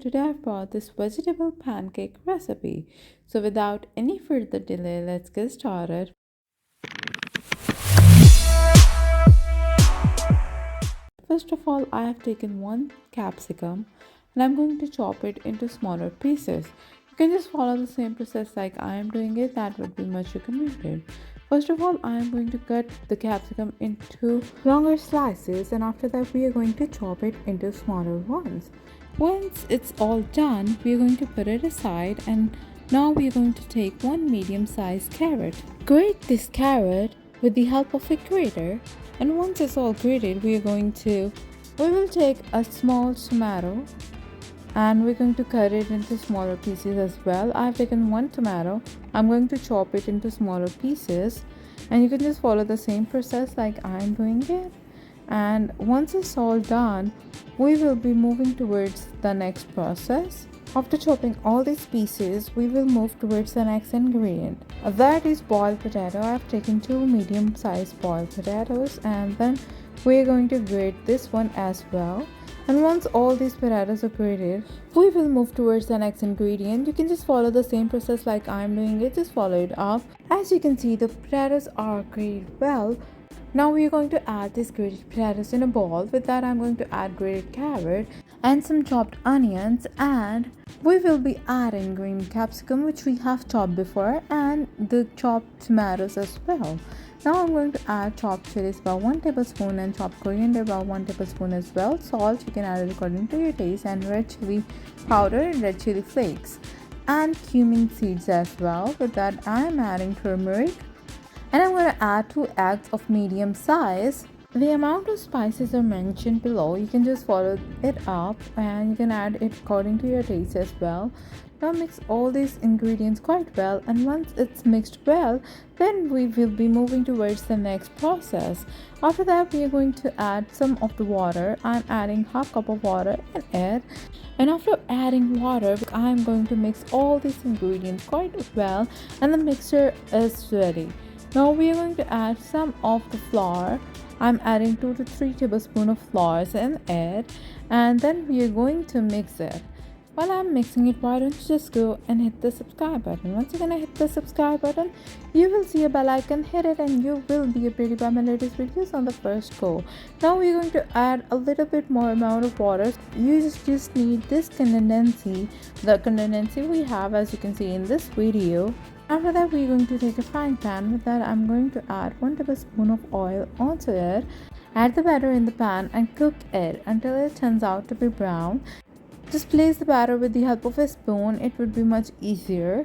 Today I've brought this vegetable pancake recipe. So without any further delay, let's get started. First of all, I have taken one capsicum and I'm going to chop it into smaller pieces. You can just follow the same process like I am doing it, that would be much recommended. First of all, I am going to cut the capsicum into longer slices, and after that we are going to chop it into smaller ones. Once it's all done, we are going to put it aside, and now we are going to take one medium-sized carrot. Grate this carrot with the help of a grater, and once it's all grated, we will take a small tomato and we're going to cut it into smaller pieces as well. I've taken one tomato. I'm going to chop it into smaller pieces, and you can just follow the same process like I'm doing it. And once it's all done, we will be moving towards the next process. After chopping all these pieces, we will move towards the next ingredient. That is boiled potato. I've taken two medium-sized boiled potatoes, and then we're going to grate this one as well. And once all these potatoes are grated, we will move towards the next ingredient. You can just follow the same process like I'm doing it, just follow it up. As you can see, the potatoes are grated well. Now we are going to add these grated potatoes in a bowl. With that, I'm going to add grated carrot and some chopped onions, and we will be adding green capsicum, which we have chopped before, and the chopped tomatoes as well. Now I'm going to add chopped chilies about 1 tablespoon and chopped coriander about 1 tablespoon as well. Salt, you can add it according to your taste, and red chili powder and red chili flakes, and cumin seeds as well. With that, I'm adding turmeric, and I'm going to add 2 eggs of medium size. The amount of spices are mentioned below. You can just follow it up, and you can add it according to your taste as well. Now mix all these ingredients quite well, and once it's mixed well, then we will be moving towards the next process. After that, we are going to add some of the water. I'm adding half cup of water in it, and after adding water, I'm going to mix all these ingredients quite well, and the mixture is ready. Now we are going to add some of the flour. I'm adding 2 to 3 tablespoons of flour in it, and then we are going to mix it. While I'm mixing it, why don't you just go and hit the subscribe button. Once you're gonna hit the subscribe button, you will see a bell icon. Hit it and you will be updated by my latest videos on the first go. Now we're going to add a little bit more amount of water. You just need this consistency, the consistency we have as you can see in this video. After that, we're going to take a frying pan. With that, I'm going to add 1 tablespoon of oil onto it. Add the batter in the pan and cook it until it turns out to be brown. Just place the batter with the help of a spoon. It would be much easier.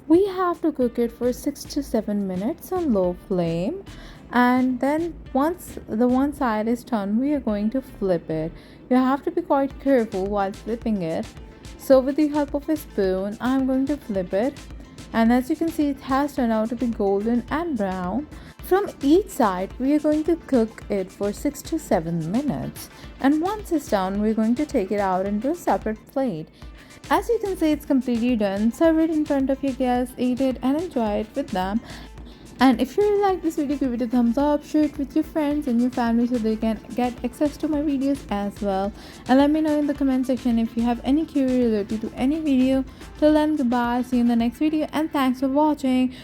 We have to cook it for 6 to 7 minutes on low flame. And then once the one side is done, we are going to flip it. You have to be quite careful while flipping it. So with the help of a spoon, I'm going to flip it. And as you can see, it has turned out to be golden and brown. From each side, we are going to cook it for 6 to 7 minutes. And once it's done, we're going to take it out into a separate plate. As you can see, it's completely done. Serve it in front of your guests, eat it and enjoy it with them. And if you really like this video, give it a thumbs up, share it with your friends and your family so they can get access to my videos as well. And let me know in the comment section if you have any query related to any video. Till then, goodbye, see you in the next video, and thanks for watching.